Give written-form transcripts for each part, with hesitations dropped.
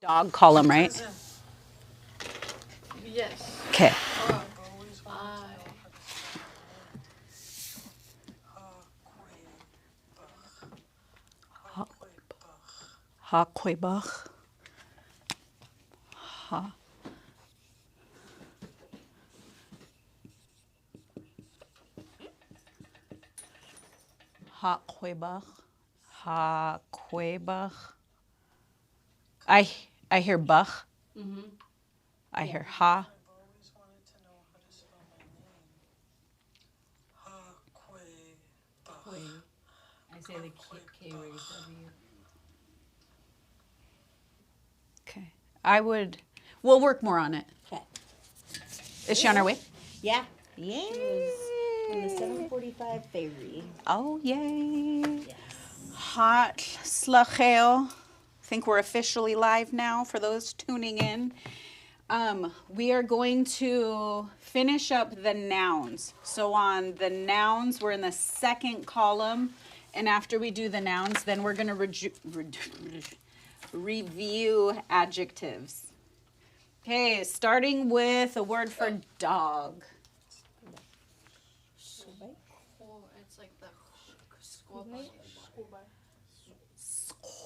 Dog column, right? Yes. Okay. Ha Quebach. Ha. Ha Quebach. Ha Quebach. I hear Bach. I hear ha. I've always wanted to know how to spell my name. I say the K raised W. Okay. We'll work more on it. Okay. Is she on her way? Yeah. Yay. She was on the 7:45 ferry. Oh, yay. Yes. Hot slacheo. I think we're officially live now for those tuning in. We are going to finish up the nouns. So on the nouns, we're in the second column. And after we do the nouns, then we're going to review adjectives. Okay, starting with a word for dog. It's like the squabble.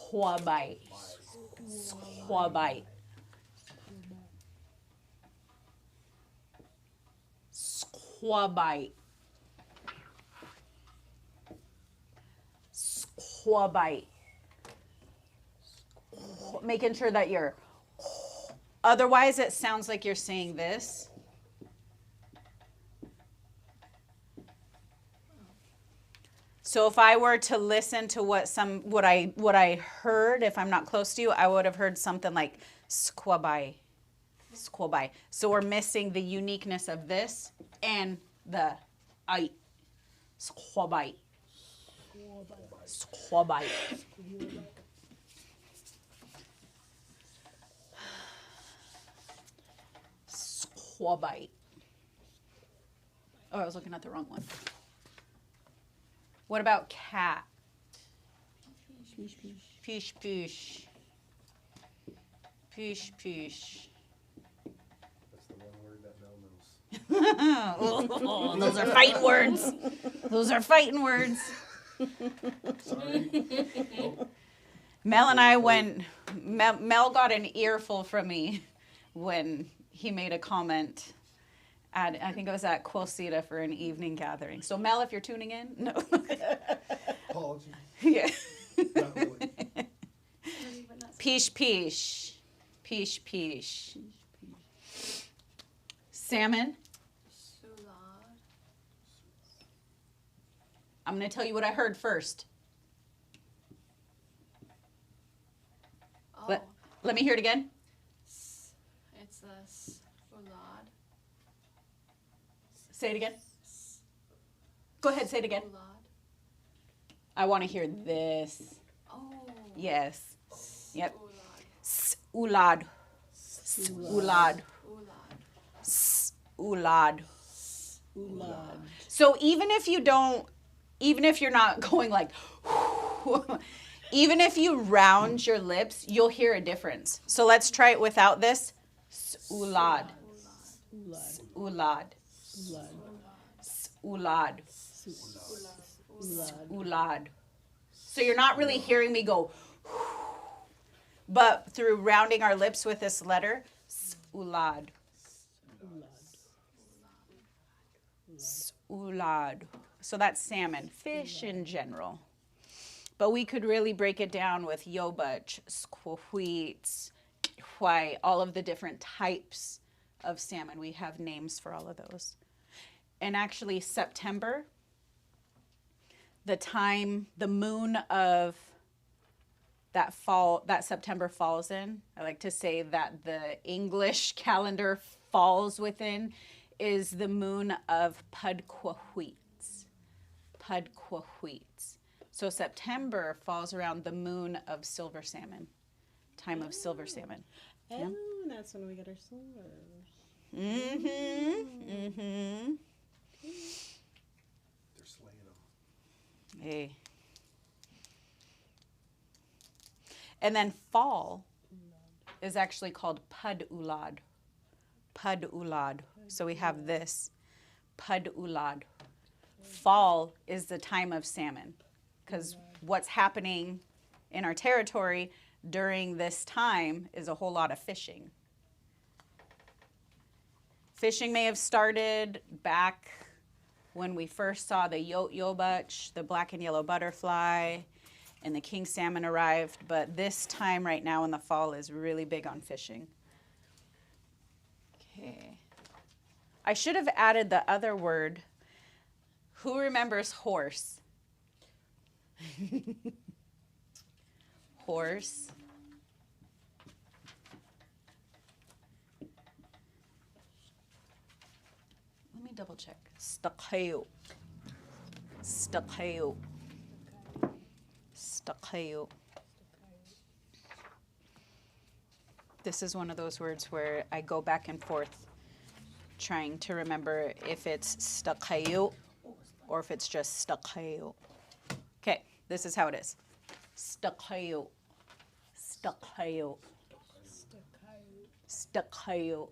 Squabite. Squabite. Squabite. Squabite. Making sure that you're, otherwise it sounds like you're saying this. So if I were to listen to what I heard, if I'm not close to you, I would have heard something like squabai. Squabai. So we're missing the uniqueness of this and the I. Squabai. Squabai. Squabai. Oh, I was looking at the wrong one. What about cat? Pish, pish. Pish, pish. That's the one word that Mel knows. Oh, those are fighting words. Those are fighting words. Sorry. Oh, Mel and I went, Mel got an earful from me when he made a comment at, I think it was at Quilcita for an evening gathering. So Mel, if you're tuning in, no. apologies. Yeah. Not really. Pish, pish. Pish, pish. Salmon. Sulad. I'm going to tell you what I heard first. Oh, Let me hear it again. it's the sulad. Say it again. Go ahead, say it again. Sulad. I want to hear this. Oh. Yes. Yep. Ulad. Ulad. Ulad. Ulad. Ulad. So even if you're not going like, even if you round your lips, you'll hear a difference. So let's try it without this. Ulad. Ulad. Ulad. Ulad. Ulad. Ulad. So you're not really hearing me go, but through rounding our lips with this letter, ulad. Ulad. So that's salmon, fish in general. But we could really break it down with yobach, squahuits, white, all of the different types of salmon. We have names for all of those. And actually September, the moon of that September falls in, I like to say that the English calendar falls within, is the moon of Pudquahuits. Pudquahuits. So September falls around the moon of silver salmon, time of silver salmon. Oh, and that's when we get our silvers. Mm-hmm. Mm-hmm. They're slaying them. Hey. And then fall. is actually called pad-ulad. Pad-ulad. So we have this. Pad-ulad. Fall is the time of salmon because what's happening in our territory during this time is a whole lot of fishing. Fishing may have started back when we first saw the yobach, the black and yellow butterfly, and the king salmon arrived, but this time right now in the fall is really big on fishing. Okay. I should have added the other word. Who remembers horse? Horse. Let me double check. Stakayo. Stakayo. Stakayo. This is one of those words where I go back and forth trying to remember if it's stakayo or if it's just stakayo. Okay, this is how it is. Stakayo. Stakayo. Stakayo.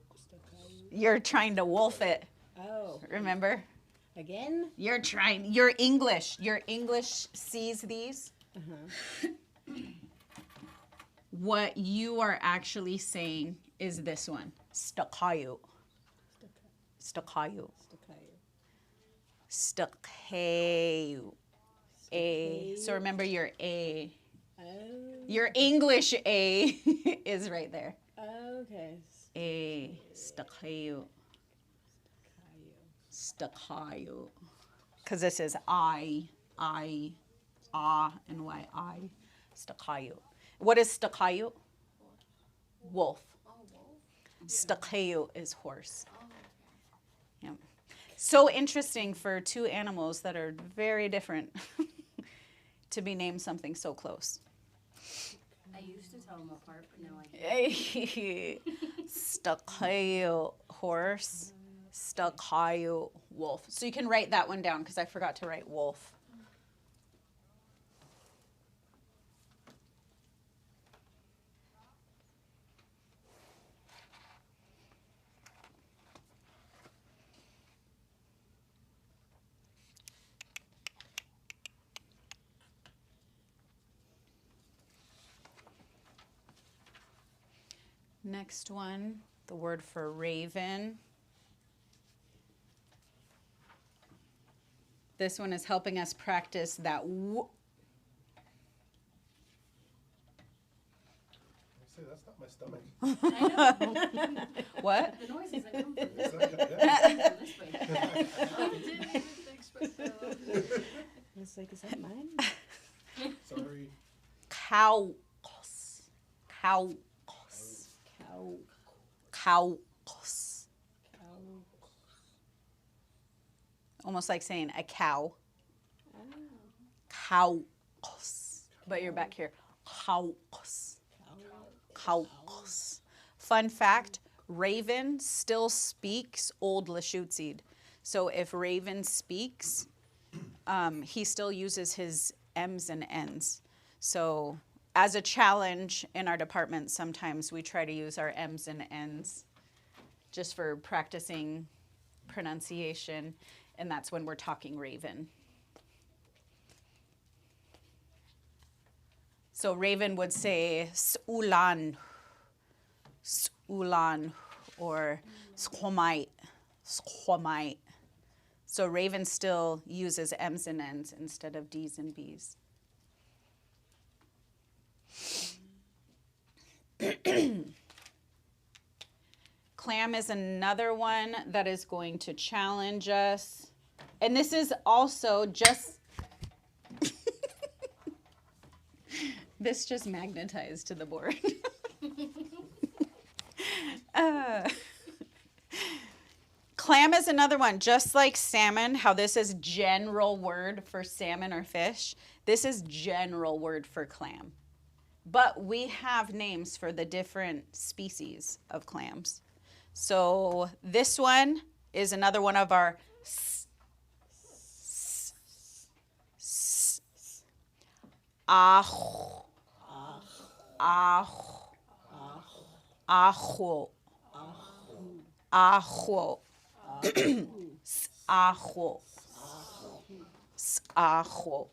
You're trying to wolf it. Oh, Remember? again? You're trying. Your English sees these. What you are actually saying is this one. Stakayo. Stakayo. Stakayo. A. So remember your A. Oh, Your English A is right there. okay. A. Stakayo. Stakayo. Because this is I, and Y, I. Stakayo. What is stakayo? Wolf. Oh, wolf. Stakayo is horse. Yeah. So interesting for two animals that are very different to be named something so close. I used to tell them apart, but now I can't. Stakayo horse. Stakayo wolf. So you can write that one down because I forgot to write wolf. Next one, the word for raven. This one is helping us practice that Say, that's not my stomach. I know. what? The noises that come from It's this like, way. yeah. From this way. I didn't even expect that. It's like, is that mine? Sorry. Cowcos. Cowcos. Cow. Cowcos. Cow. Almost like saying a cow. Oh. Cowcos. But you're back here. Cowcos. Cowcos. Fun fact, Raven still speaks Old Lushootseed. So if Raven speaks, he still uses his M's and N's. So as a challenge in our department, sometimes we try to use our M's and N's just for practicing pronunciation, and that's when we're talking Raven. So Raven would say s'ulan, s'ulan, or s'chomite, s'chomite. So Raven still uses M's and N's instead of D's and B's. Clam is another one that is going to challenge us. And this is also just, this just magnetized to the board. Clam is another one, just like salmon, how this is general word for salmon or fish. This is general word for clam. But we have names for the different species of clams. So this one is another one of our Ajo. Ajo. Ajo. Ajo.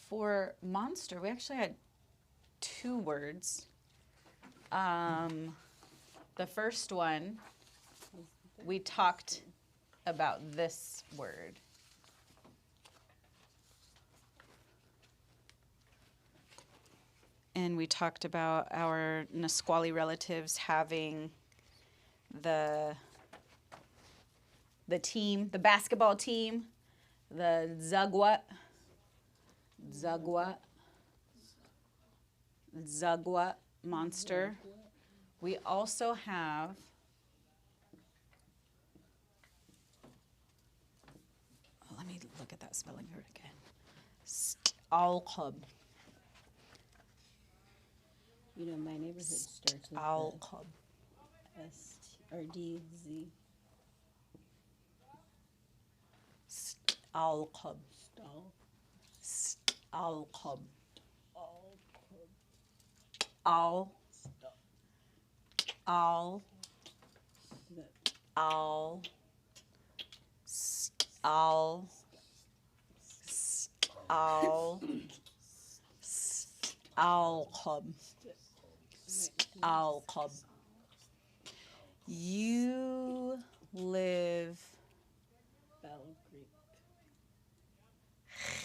For monster, we actually had 2 words. The first one, we talked about this word. And we talked about our Nisqually relatives having the team, the basketball team, the Zagwa monster. We also have let me look at that spelling word again. Alqab. You know, my neighborhood starts with Alqab. S-R-D-Z. Alqab. Stall. Alqab. Al. Al. Al. Al. Al. Alqab. Alqab. You live Battle Creek.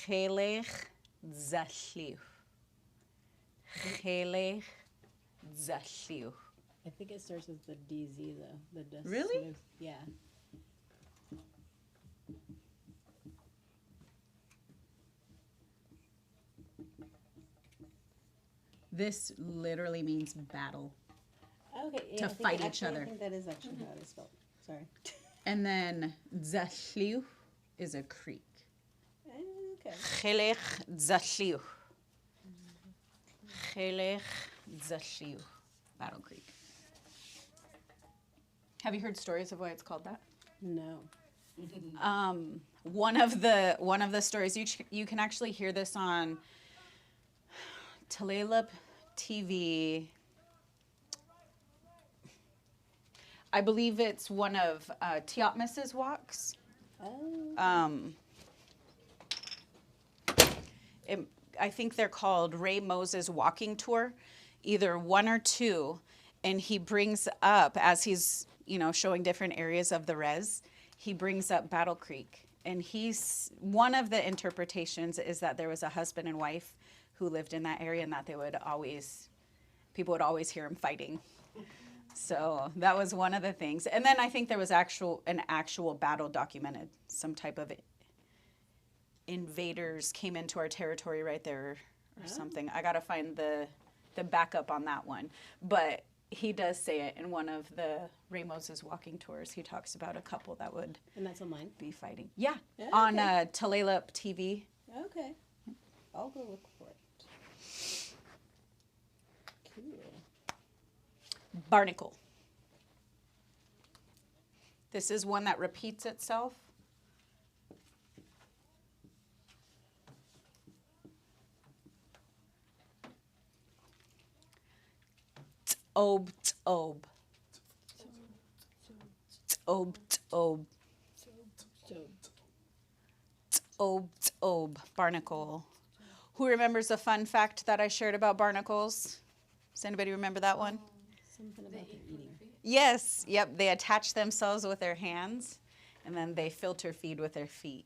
Chelech Zashliu. Chelech Zashliu. I think it starts with the DZ though. The dust. Really? Yeah. This literally means battle. Okay. Yeah, To I think fight each actually, other. I think that is actually how it is spelled. Sorry. And then Zashliu is a creek. Okay. Chelech Zashliu. Chelech Zashliu. Battle Creek. Have you heard stories of why it's called that? No. One of the stories you can actually hear this on Tulalip TV. I believe it's one of Teotmas's walks. Oh. I think they're called Ray Moses Walking Tour, either 1 or 2, and he brings up, as he's showing different areas of the res, he brings up Battle Creek, and one of the interpretations is that there was a husband and wife who lived in that area, and that people would always hear them fighting. So that was one of the things, and then I think there was an actual battle documented, some type of invaders came into our territory right there or something. I gotta find the backup on that one, but he does say it in one of the Ramos's walking tours. He talks about a couple that would And that's online? be fighting. Yeah, Yeah, on okay. Tulalip TV. Okay. I'll go look for it. Cool. Barnacle. This is one that repeats itself. T'ob, t'ob. T'ob, t'ob. T'ob, t'ob. Barnacle. Who remembers a fun fact that I shared about barnacles? Does anybody remember that one? Something about the eating. Yes. Yep. They attach themselves with their hands, and then they filter feed with their feet.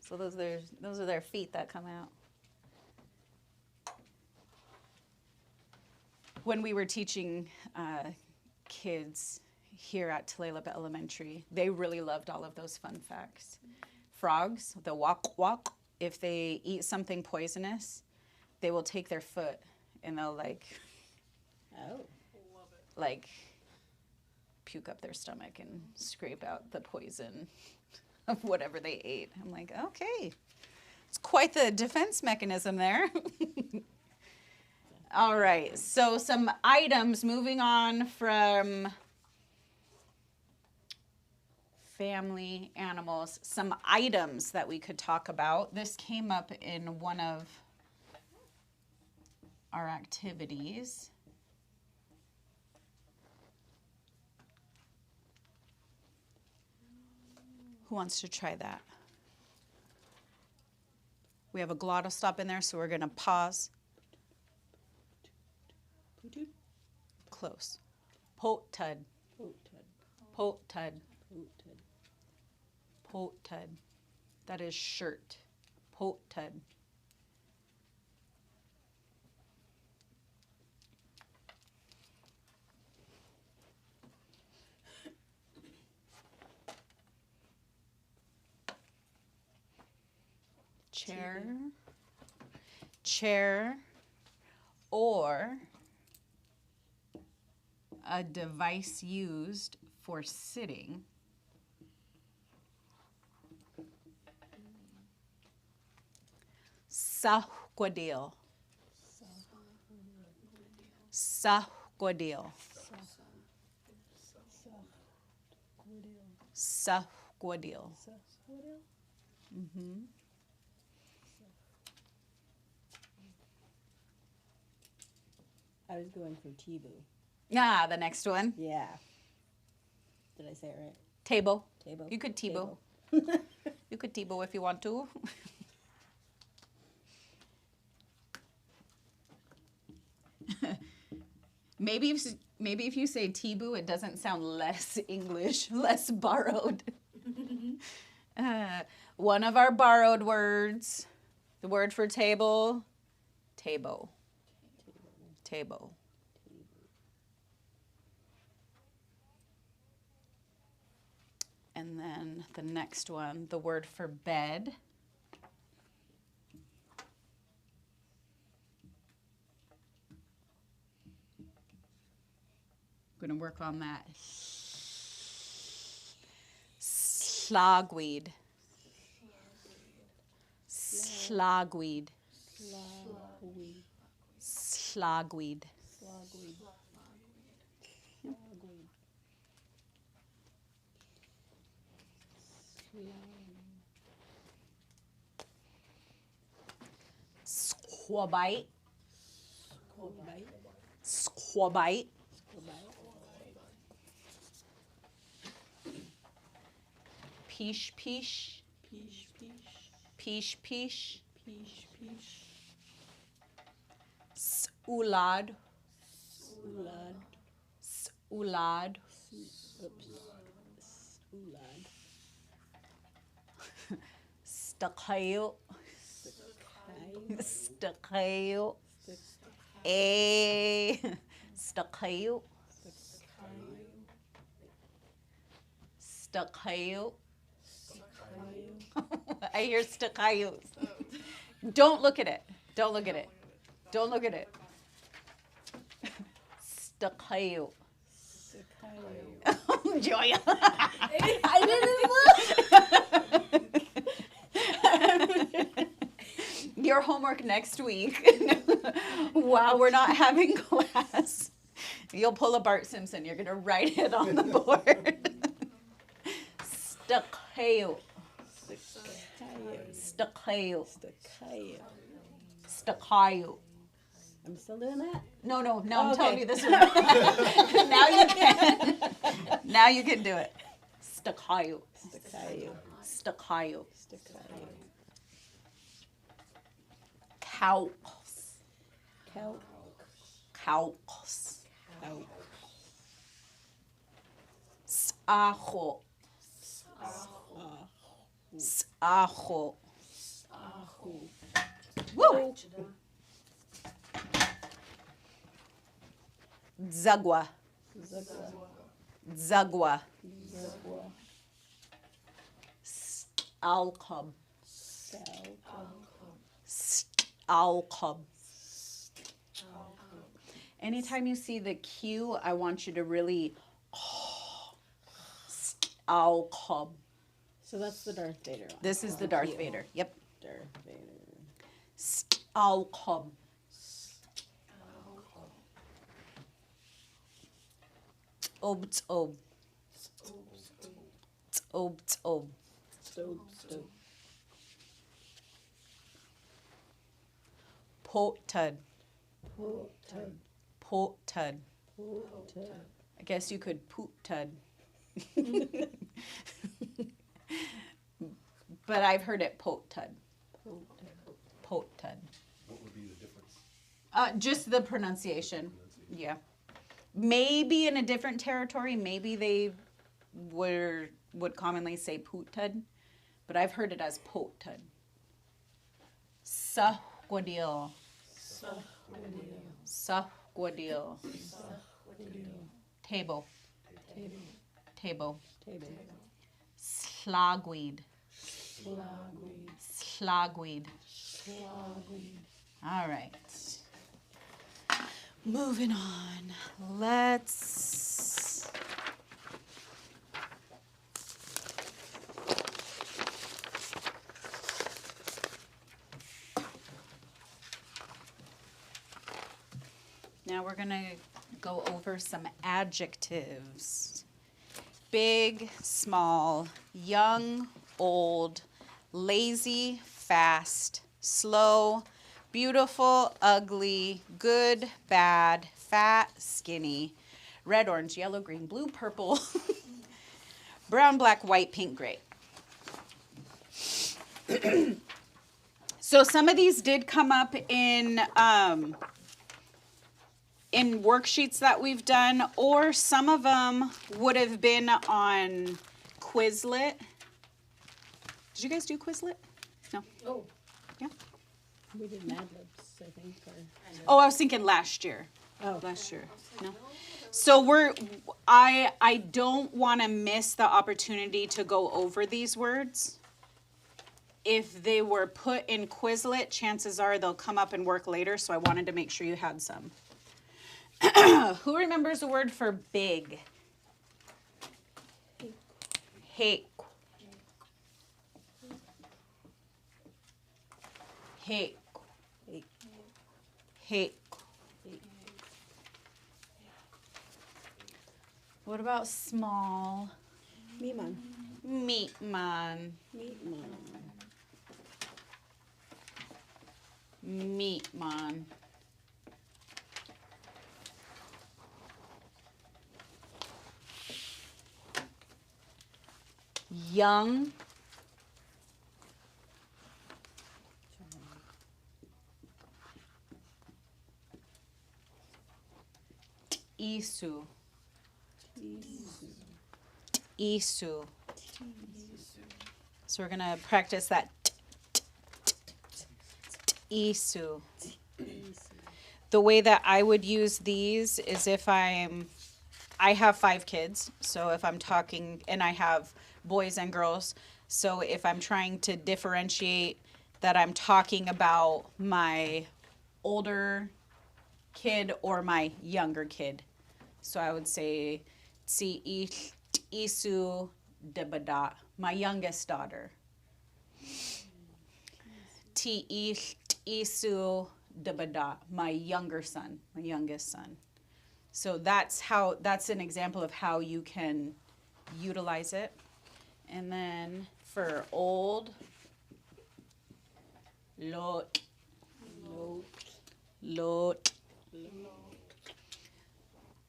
So those are their feet that come out. When we were teaching kids here at Tulalip Elementary, they really loved all of those fun facts. Frogs, the walk walk, if they eat something poisonous, they will take their foot and they'll Oh. puke up their stomach and scrape out the poison of whatever they ate. I'm like, okay, it's quite the defense mechanism there. All right, so some items moving on from family animals, some items that we could talk about. This came up in one of our activities. Who wants to try that? We have a glottal stop in there, so we're going to pause. Close. Potud. Potud. Potud. That is shirt. Potud. Chair. Chair. Or a device used for sitting. Sahquadil. Sahquadil. Sahquadil. Mm-hmm. I was going for Tibu. Ah, the next one. Yeah. Did I say it right? Table. Table. You could Tebow. Table. You could Tebow if you want to. Maybe if you say Tebow, it doesn't sound less English, less borrowed. One of our borrowed words, the word for table, table. Table. And then the next one, the word for bed. I'm going to work on that. Slogweed. Slogweed. Slogweed. Slogweed. Slogweed. Squabite. Squabite. Squabite. Peesh peesh. Peesh peesh. Peesh peesh. Peesh peesh. Ulad. Ulad. Ulad. Oops. Ulad. Stakayo. Stakayo. Stakayo. Eh. Stakayo. Stakayo. I hear staccayo. Don't look at it. Don't look at it. Don't look at it. Staccayo. Joya. I didn't look. Your homework next week, while we're not having class, you'll pull a Bart Simpson. You're going to write it on the board. Staccayo. Staccayo. Staccayo. Staccayo. I'm still doing that? No, I'm okay. telling you this one. Now you can. Now you can do it. Staccayo. Staccayo. Staccayo. Staccayo. Cowls. Cow. Cowls. Cow. Ajo. Ajo. Woo. Zagwa. Zagwa. Zagwa. Zagwa. Alcob. Salcom. Alcob. Anytime you see the Q, I want you to really Alcob. So that's the Darth Vader one. This is the Darth Vader. Yep. Darth Vader. Alcob. Ob. Ob. Stove. Potud. Potud. I guess you could poot-tud. But I've heard it potud. Potud. What would be the difference? Just the pronunciation. Yeah. Maybe in a different territory, maybe they would commonly say poot-tud, but I've heard it as potud. Sahquadil. Sahquadil. Table. Slogweed. All right. Moving on. Let's now we're going to go over some adjectives. Big, small, young, old, lazy, fast, slow, beautiful, ugly, good, bad, fat, skinny, red, orange, yellow, green, blue, purple, brown, black, white, pink, gray. So some of these did come up in worksheets that we've done, or some of them would have been on Quizlet. Did you guys do Quizlet? No. Oh, Yeah. we did Mad Libs, I think, or. Oh, I was thinking last year. Oh. Last year. No. So I don't want to miss the opportunity to go over these words. If they were put in Quizlet, chances are they'll come up and work later, so I wanted to make sure you had some. Who remembers the word for big? Hake. Hake. Hake. What about small? Meatman. Meatman. Meatman. Young. Isu. Isu. So we're going to practice that. Isu. The way that I would use these is if I have 5 kids, so if I'm talking, and I have boys and girls, so if I'm trying to differentiate that I'm talking about my older kid or my younger kid. So I would say, si isu debada, my youngest daughter. Ti isu debada, my younger son, my youngest son. So that's an example of how you can utilize it. And then for old, lot.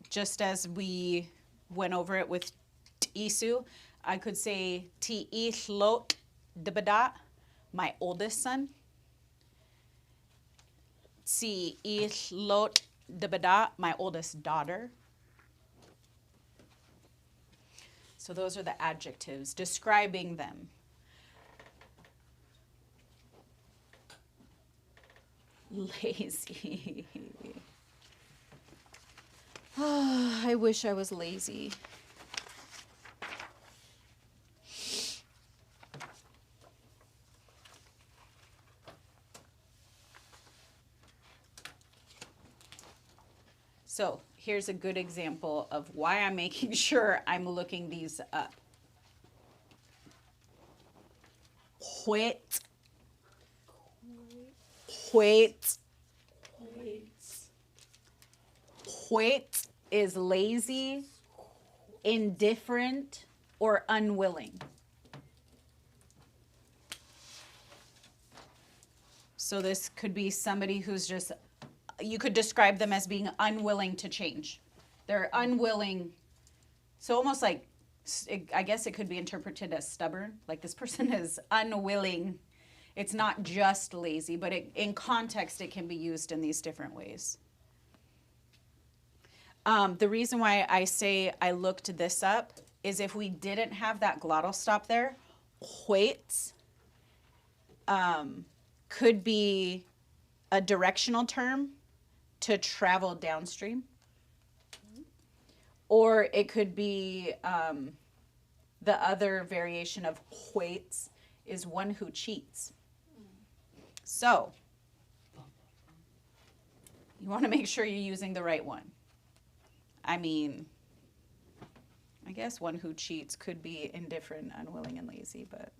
Just as we went over it with isu, I could say ti lot debada, my oldest son. Si lot debada, my oldest daughter. So those are the adjectives describing them. Lazy. I wish I was lazy. So here's a good example of why I'm making sure I'm looking these up. Quit. Is lazy, indifferent, or unwilling. So this could be somebody who's just, you could describe them as being unwilling to change. They're unwilling. So almost like, I guess it could be interpreted as stubborn. Like this person is unwilling. It's not just lazy, but in context, it can be used in these different ways. The reason why I say I looked this up is if we didn't have that glottal stop there, wait, could be a directional term to travel downstream. Or it could be the other variation of waits is one who cheats. So you want to make sure you're using the right one. I mean, I guess one who cheats could be indifferent, unwilling, and lazy, but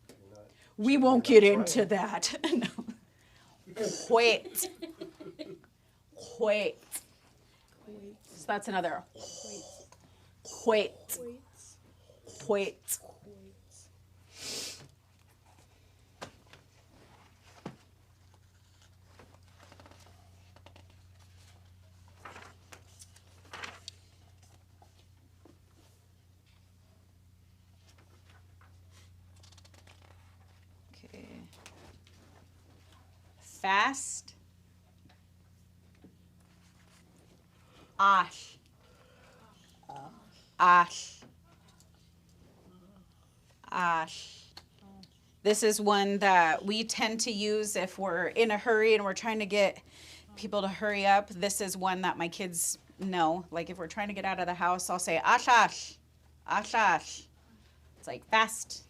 You're not we cheating, won't you're get not into trying. that. No. Wait. Wait. So that's another. Wait. Wait. Okay. Fast. Ash. Ash. Ash. This is one that we tend to use if we're in a hurry and we're trying to get people to hurry up. This is one that my kids know. Like if we're trying to get out of the house, I'll say ash ash. Ash ash. It's like fast.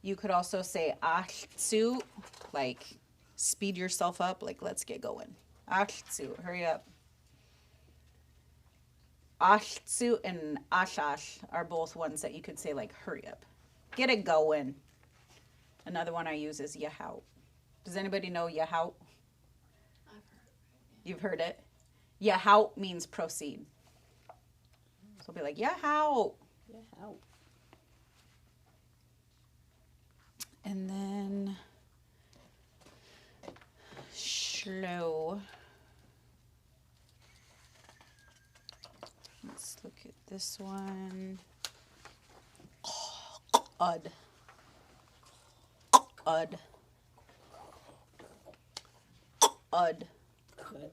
You could also say achtsu, like speed yourself up, like let's get going. Achtsu, hurry up. Achtsu and ashash are both ones that you could say like hurry up. Get it going. Another one I use is yahout. Does anybody know yahout? I've heard it. You've heard it? Yahout means proceed. So be like, yahout. Yeah, how? And then slow. Let's look at this one. Ud. Ud. Ud. Good.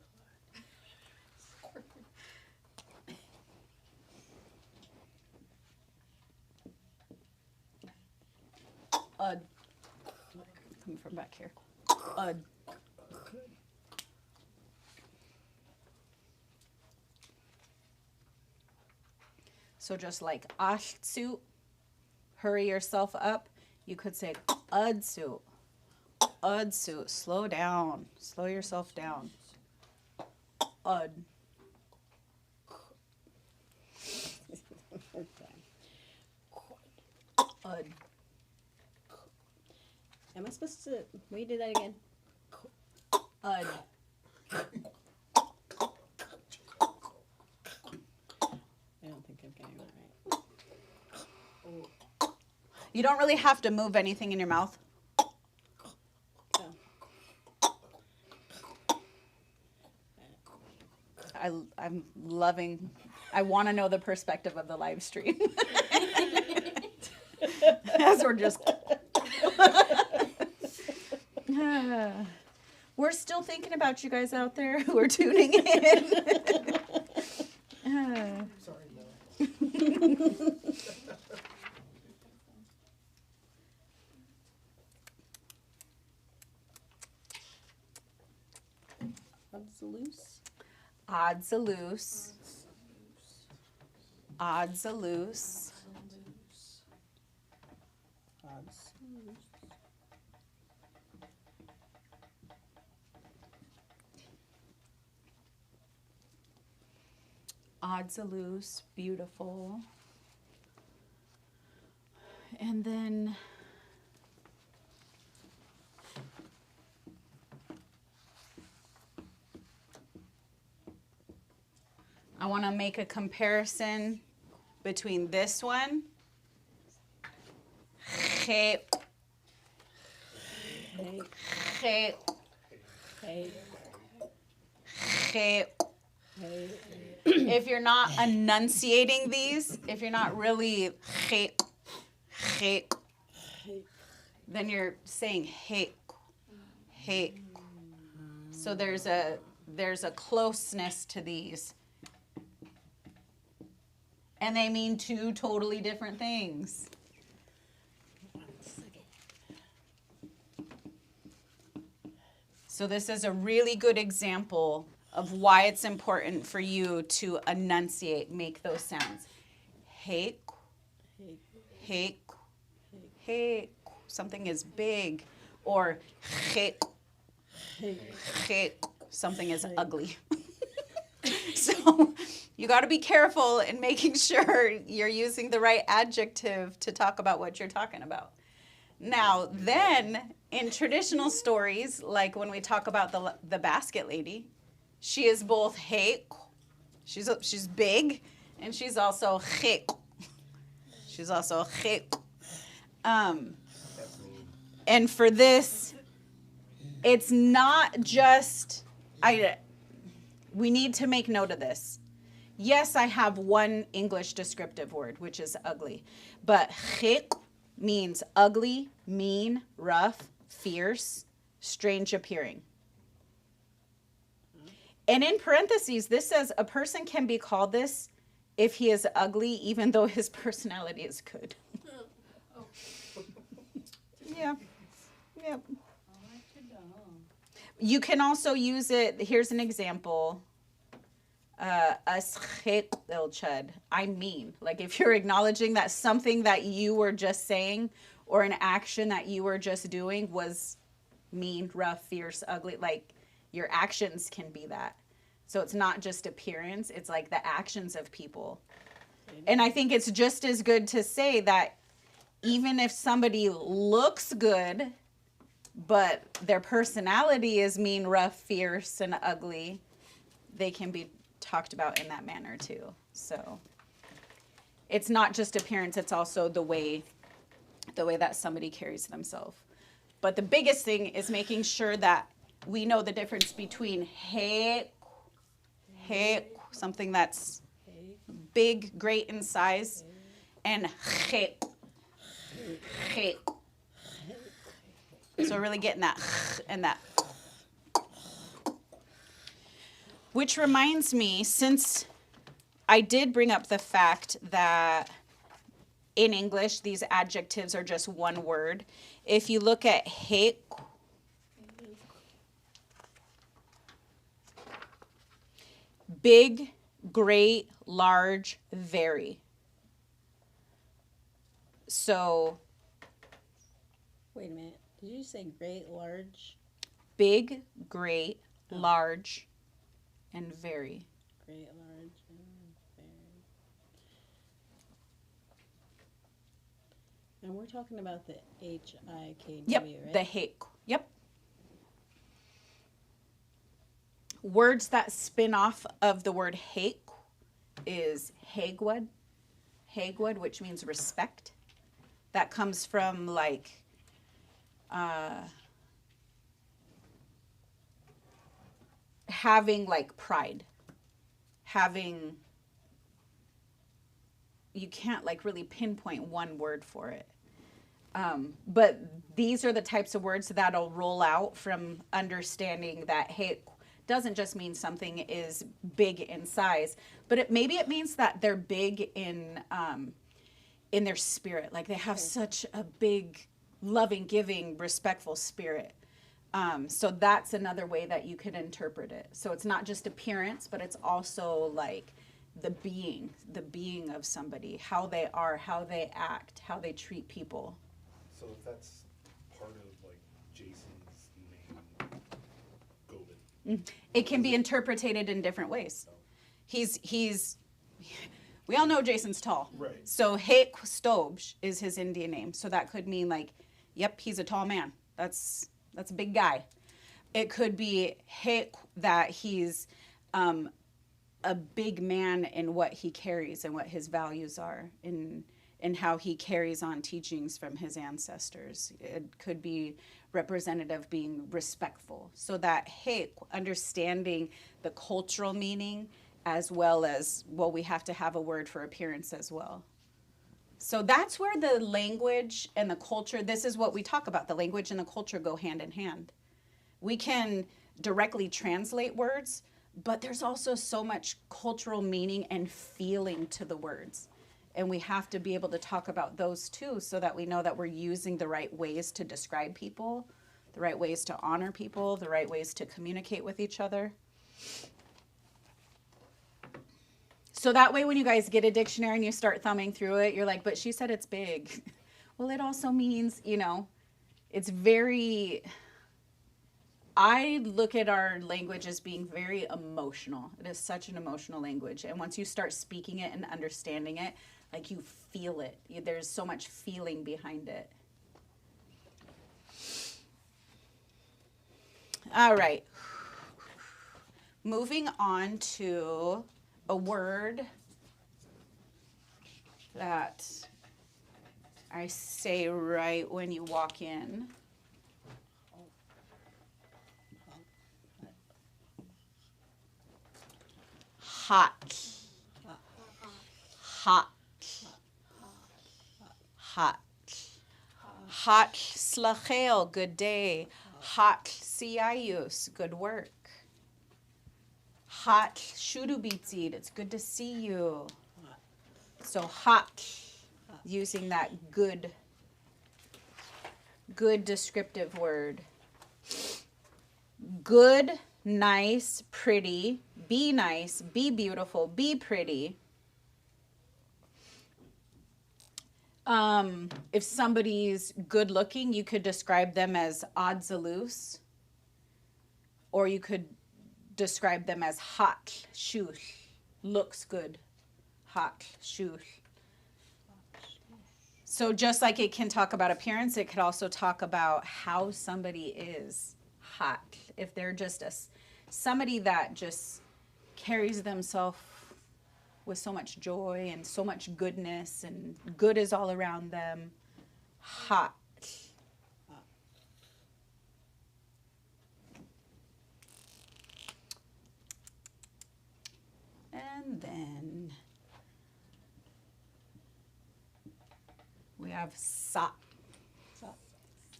Ud. Coming from back here. Ud. So just like ashtsu, hurry yourself up, you could say udsu. Udsu, slow down. Slow yourself down. Ud. Ud. Am I supposed to redo that again? Ud. I don't think I'm getting that right. You don't really have to move anything in your mouth. Oh. I'm loving, I want to know the perspective of the live stream. As we're just. We're still thinking about you guys out there who are tuning in. Sorry, no. Odds loose. Odds a loose. Odds a loose. Odds loose. Odds a loose. Beautiful. And then I want to make a comparison between this one He. He. Hey. He. Hey. If you're not enunciating these, if you're not really he, then you're saying he. So there's a closeness to these. And they mean two totally different things. So this is a really good example of why it's important for you to enunciate, make those sounds. Hey, hey, hey. Something is big. Or hey, hey. Something is ugly. So you got to be careful in making sure you're using the right adjective to talk about what you're talking about. Now, then, in traditional stories, like when we talk about the basket lady, she is both he, she's big, and she's also he. She's also he. And for this, it's not just, we need to make note of this. Yes, I have one English descriptive word, which is ugly, but he means ugly, mean, rough, fierce, strange appearing. And in parentheses, this says a person can be called this if he is ugly, even though his personality is good. Yeah. Yep. You can also use it. Here's an example. I mean, like if you're acknowledging that something that you were just saying or an action that you were just doing was mean, rough, fierce, ugly, like your actions can be that. So it's not just appearance, it's like the actions of people. And I think it's just as good to say that even if somebody looks good, but their personality is mean, rough, fierce, and ugly, they can be talked about in that manner too. So it's not just appearance, it's also the way that somebody carries themselves. But the biggest thing is making sure that we know the difference between he, something that's big, great in size, and he. So really getting that and that. Which reminds me, since I did bring up the fact that in English, these adjectives are just one word. If you look at he, big, great, large, very. So, Wait a minute. Did you say great, large? big, great, large, and very. Great, large, and very. And we're talking about the HIKW, Yep, right? the hake. Yep. Words that spin off of the word hake is hagwud. Hagwud, which means respect. That comes from like having like pride. Having, you can't like really pinpoint one word for it. But these are the types of words that'll roll out from understanding that hey doesn't just mean something is big in size, but maybe it means that they're big in their spirit. Like they have such a big, loving, giving, respectful spirit. So that's another way that you could interpret it. So it's not just appearance, but it's also like the being of somebody, how they are, how they act, how they treat people. So if that's part of like Jason's name, Gobin. It can be interpreted in different ways. He's we all know Jason's tall. Right. So Hek Stobj is his Indian name. So that could mean like, yep, he's a tall man. That's a big guy. It could be Hek that he's a big man in what he carries and what his values are, in and how he carries on teachings from his ancestors. It could be representative being respectful, so that, hey, understanding the cultural meaning as well as, well, we have to have a word for appearance as well. So that's where the language and the culture, this is what we talk about, the language and the culture go hand in hand. We can directly translate words, but there's also so much cultural meaning and feeling to the words. And we have to be able to talk about those too, so that we know that we're using the right ways to describe people, the right ways to honor people, the right ways to communicate with each other. So that way, when you guys get a dictionary and you start thumbing through it, you're like, but she said it's big. Well, it also means, it's very, I look at our language as being very emotional. It is such an emotional language. And once you start speaking it and understanding it, like, you feel it. There's so much feeling behind it. All right. Moving on to a word that I say right when you walk in. Hot. Hot. Hot. Hot slachel, good day. Hot siayus, good work. Hot Lushootseed, it's good to see you. So hot, using that good descriptive word. Good, nice, pretty, be nice, be beautiful, be pretty. If somebody's good looking, you could describe them as odzalus, or you could describe them as hot, shush, looks good, hot, shush. So just like it can talk about appearance, it could also talk about how somebody is hot. If they're just somebody that just carries themselves with so much joy and so much goodness, and good is all around them, hot. And then we have sa.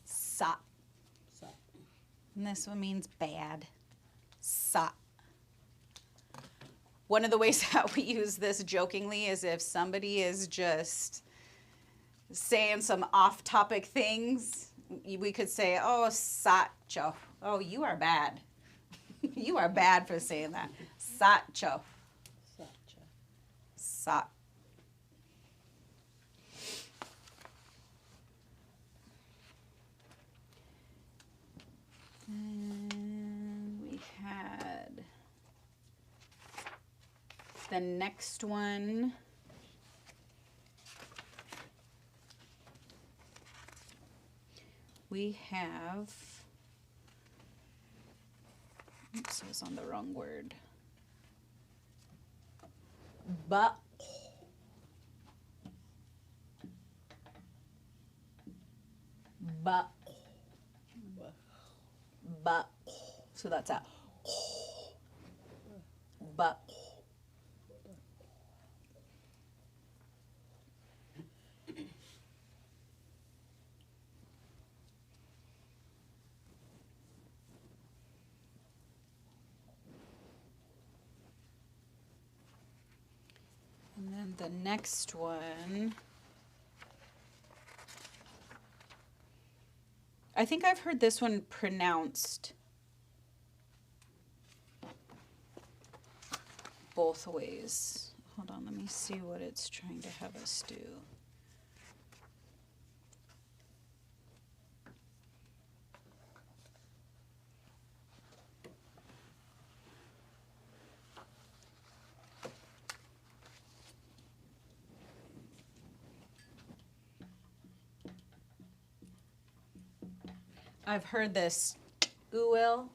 Sa. And this one means bad. Sa. One of the ways that we use this jokingly is if somebody is just saying some off-topic things, we could say, oh, sacho. Oh, you are bad. You are bad for saying that. Sacho. Sa. And we had the next one. We have, oops, I was on the wrong word. But. So that's a but. And then the next one, I think I've heard this one pronounced both ways. Hold on, let me see what it's trying to have us do. I've heard this uil,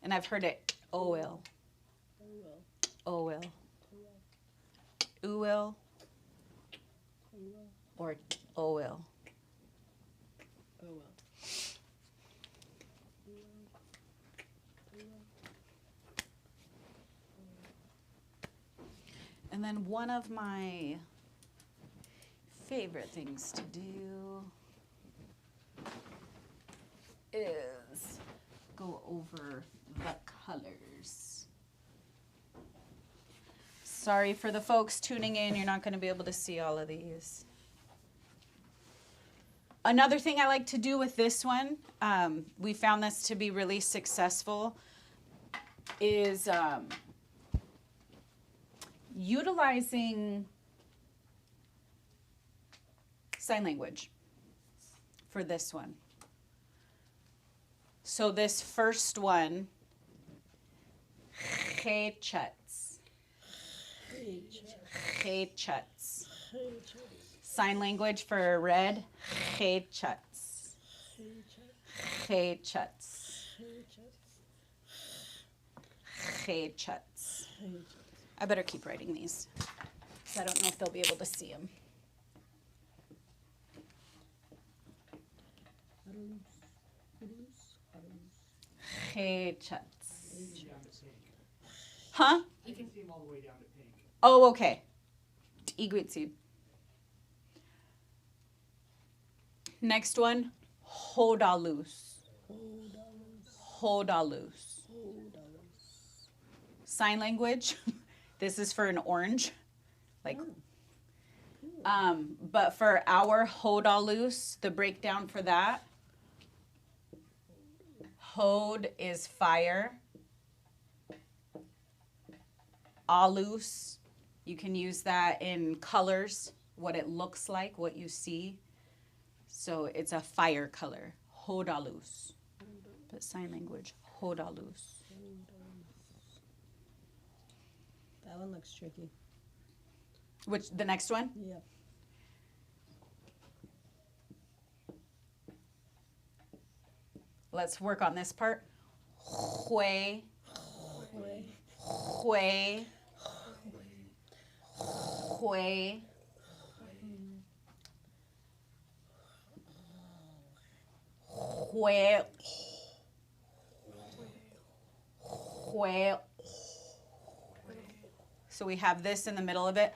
and I've heard it oil, uil. or oil. Oh well. And then one of my favorite things to do is go over the colors. Sorry for the folks tuning in, you're not going to be able to see all of these. Another thing I like to do with this one, we found this to be really successful, is utilizing sign language for this one. So this first one, Chets. Chets. Sign language for red, Chets. Chets. Chets. I better keep writing these, 'cause I don't know if they'll be able to see them. Chets. Huh? You can see them all the way down to pink. Oh, okay. Lushootseed. Next one, Hodalus. Hodalus. Sign language. This is for an orange. Like, but for our Hodalus, the breakdown for that, Hod is fire. Alus, you can use that in colors, what it looks like, what you see. So it's a fire color, Hodalus. But sign language, Hodalus. That one looks tricky. Which, the next one? Yeah. Let's work on this part. Hue. Hue. Hue. Hue. Hue. So we have this in the middle of it.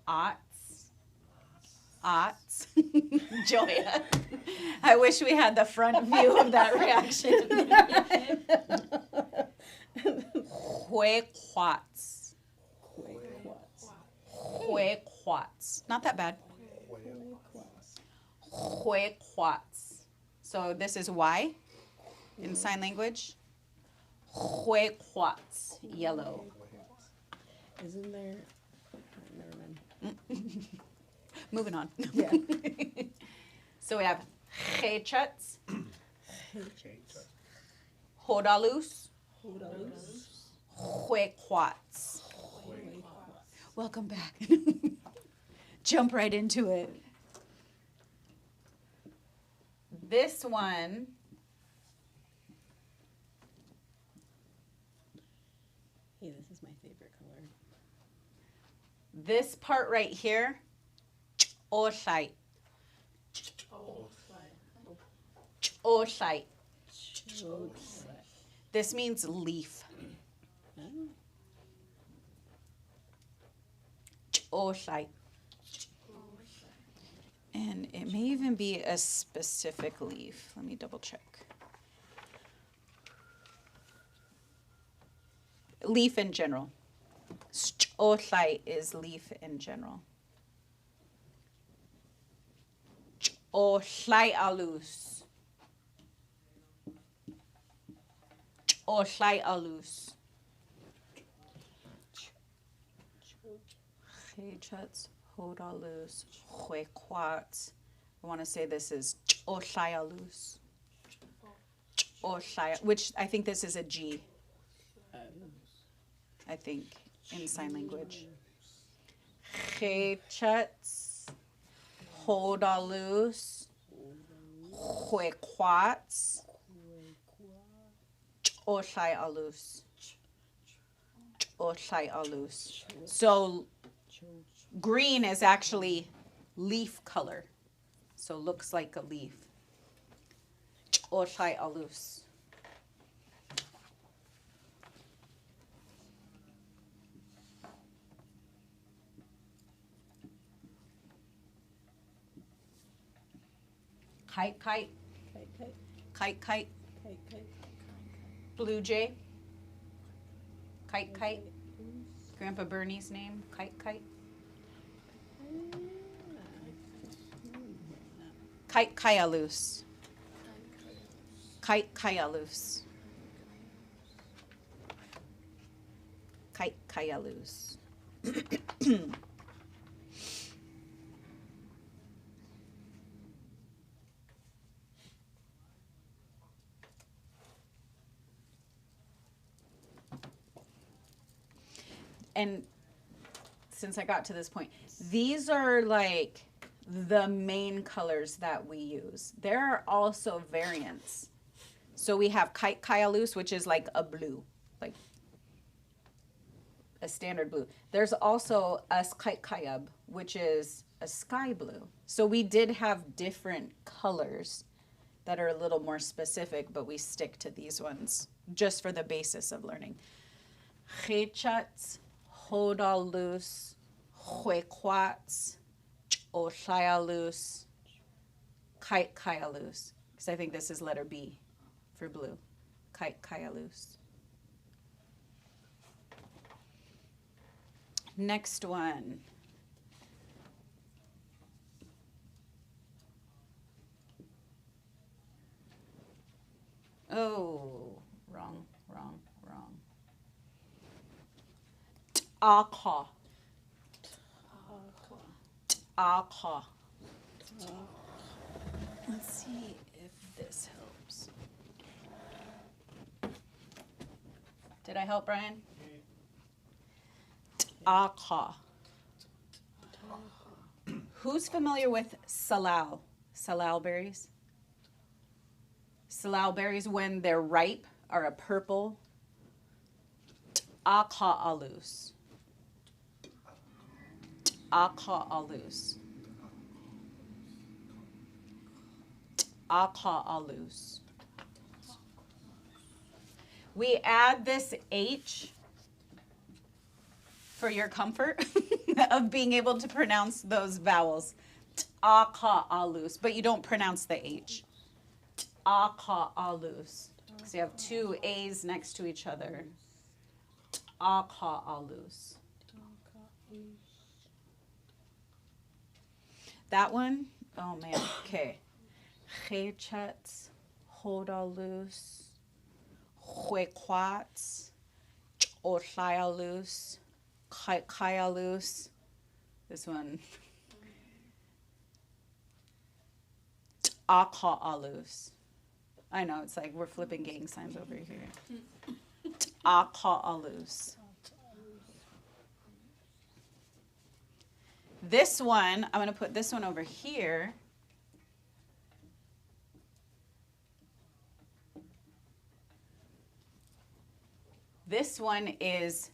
Ots. Ots. Joya. I wish we had the front view of that reaction. Huequats. Huequats. Not that bad. Huequats. So this is Y in sign language. Huequats. Yellow. Isn't there? Never mind. Moving on. Yeah. So we have Chechets, Hodalus, Huequats. Welcome back. Jump right into it. This one, Hey, this is my favorite color. this part right here, Oshite. Oshite. This means leaf. Oshite. And it may even be a specific leaf. Let me double check. Leaf in general. Oshite is leaf in general. Oshite alus. Oshite alus. Chechets, Hodalus, Huequats. I want to say this is Oshayalus. Oshaya, which I think this is a G. I think in sign language. Chechets, Hodalus, Huequats, Oshayalus. Otlai alus. So green is actually leaf color. So looks like a leaf. Otlai alus. Kite, kite, kite, kite, blue jay, kite, kite. Grandpa Bernie's name, kite, kite. Kite, kayalus. Kite, kayalus. Kite, kayalus. And since I got to this point, these are like the main colors that we use. There are also variants. So we have kite kayalus, which is like a blue, like a standard blue. There's also a kite kayab, which is a sky blue. So we did have different colors that are a little more specific, but we stick to these ones just for the basis of learning. Chechats, hodalus, huequats, othayalus, kite kayalus. Because I think this is letter B for blue. Kite kayalus. Next one. Oh, wrong. Akha. Akha. Let's see if this helps. Did I help, Brian? Akha. Who's familiar with salal? Salal berries? Salal berries, when they're ripe, are a purple. Akha alus. Akha alus. Akha alus. We add this H for your comfort of being able to pronounce those vowels. Akha alus, but you don't pronounce the H. Akha alus. So you have two A's next to each other. Akha alus. That one? Oh man. Okay. Chechats, hodalus, huequats, othayalus, kayalus. This one. Akha alus. I know, it's like we're flipping gang signs over here. Akha alus. This one, I'm going to put this one over here. This one is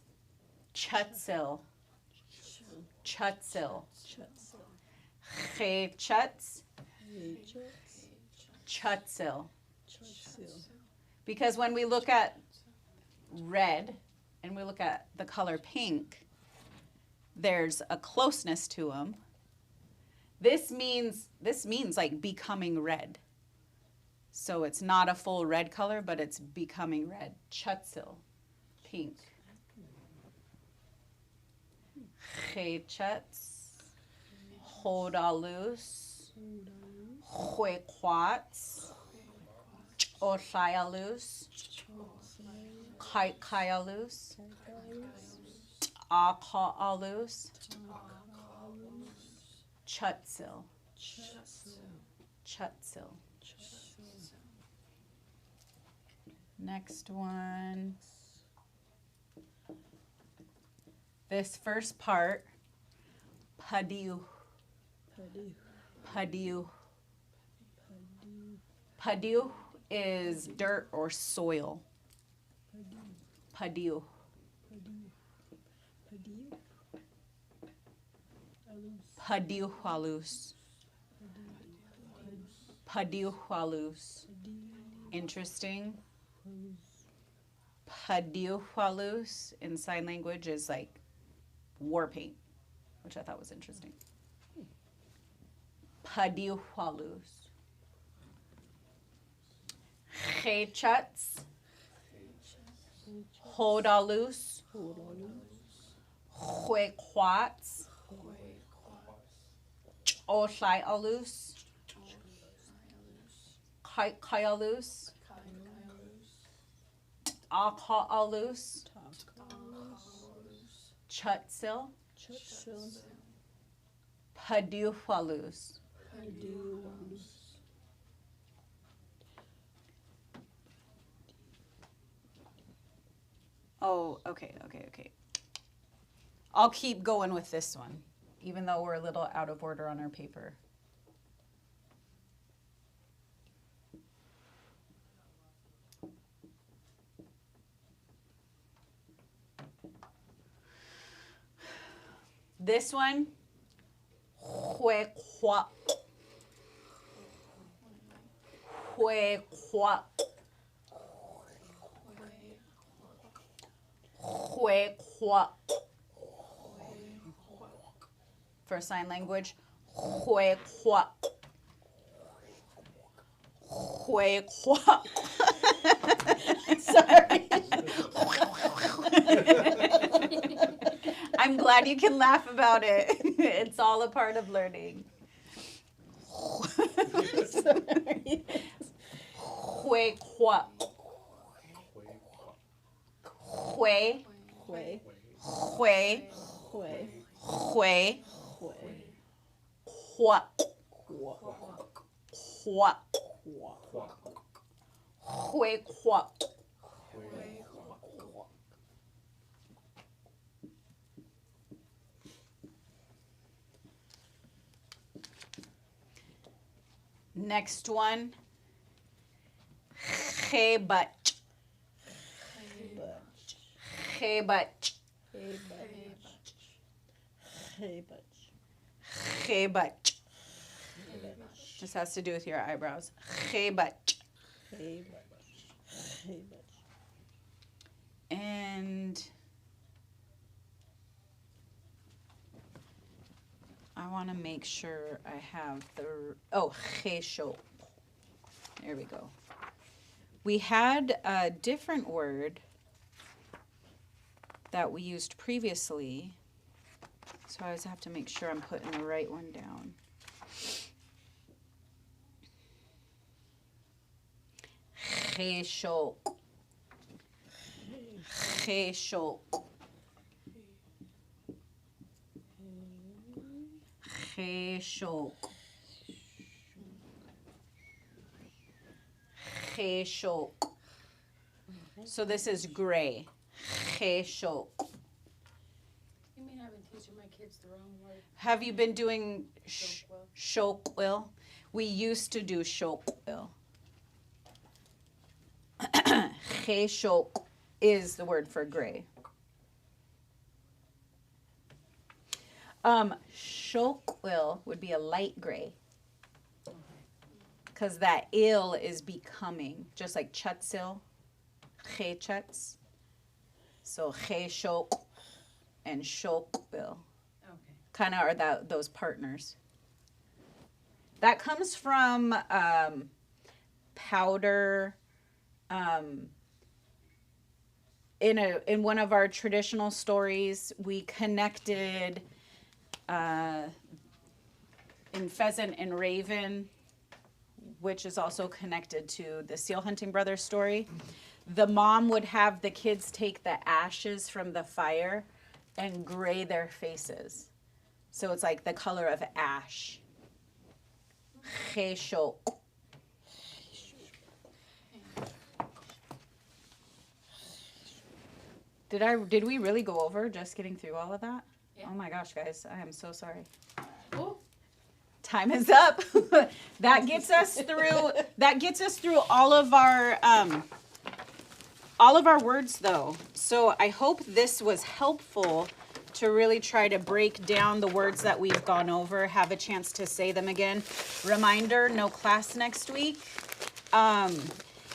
chutsil. Chutsil. Chechats. Chutsil. Because when we look at red and we look at the color pink, there's a closeness to them. This means like becoming red. So it's not a full red color, but it's becoming red. Chutsil, pink. Chechats, hodalus, huequats, othayalus, kayalus, akha alus, chutsil. Chutsil. Next one. This first part, padiu. Padiu. Padiu is dirt or soil. Padiu. Padiuhalus. Padiuhalus. Interesting. Padiuhalus in sign language is like war paint, which I thought was interesting. Padiuhalus. Chechuts. Hodalus. Huequats. Oshaialus. Kaialus. Akaalus. Chutsil. Paduhalus. Oh, okay. I'll keep going with this one, even though we're a little out of order on our paper. This one, huequa. Huequa. Huequa. For sign language, huequa. Huequa. Sorry. I'm glad you can laugh about it. It's all a part of learning. Sorry. Huequa. Hue. Hue. Hue. Hue. Hue. Hue. Hua. Hua. Huequa. Next one. Hebach. Hebach. Hebach. This has to do with your eyebrows. Hebach. And I want to make sure I have the, cheshok. There we go. We had a different word that we used previously, so I always have to make sure I'm putting the right one down. Cheshok. Cheshok. Cheshok. Cheshok. So this is gray. Cheshok. You mean I've been teaching my kids the wrong word? Have you been doing shokwil? We used to do shokwil. Cheshok is the word for gray. Shokwil would be a light gray. Because that il is becoming, just like chutsil, chechuts. So cheshok and shokwil Okay. kind of are those partners. That comes from powder. In one of our traditional stories, we connected in Pheasant and Raven, which is also connected to the Seal Hunting Brothers story. The mom would have the kids take the ashes from the fire and gray their faces. So it's like the color of ash. Cheshok. Did we really go over just getting through all of that? Yeah. Oh my gosh, guys, I am so sorry. Oh. Time is up. That gets us through all of our words though. So I hope this was helpful to really try to break down the words that we've gone over, have a chance to say them again. Reminder, no class next week.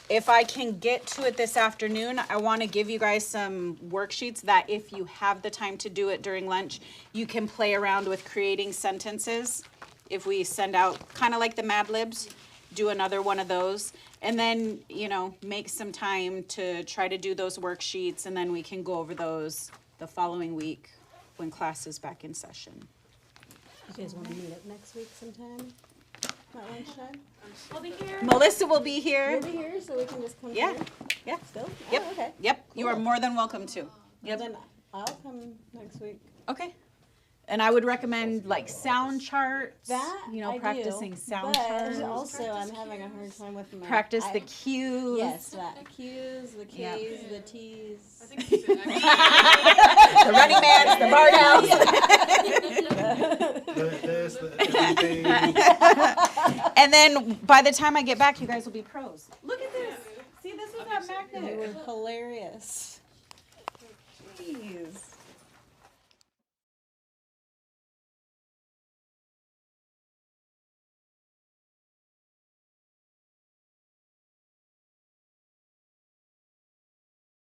If I can get to it this afternoon, I want to give you guys some worksheets that if you have the time to do it during lunch, you can play around with creating sentences. If we send out, kind of like the Mad Libs, do another one of those. And then, you know, make some time to try to do those worksheets, and then we can go over those the following week when class is back in session. You guys want to meet up next week sometime? At lunchtime? I'll be here. Melissa will be here. You'll be here, so we can just come Yeah, here yeah. still? Yep. Oh, okay. Yep, you are more than welcome to. Well, Yep. then I'll come next week. Okay. And I would recommend like sound charts. That you know, I practicing do, sound but charts. also I'm having a hard time with my Practice the cues. Yes, that Q's, the K's, Yeah. the T's. I think you said actually. The running man, the bar down. This, everything. And then by the time I get back, you guys will be pros. Look at this. See, this is that You magnet. were hilarious.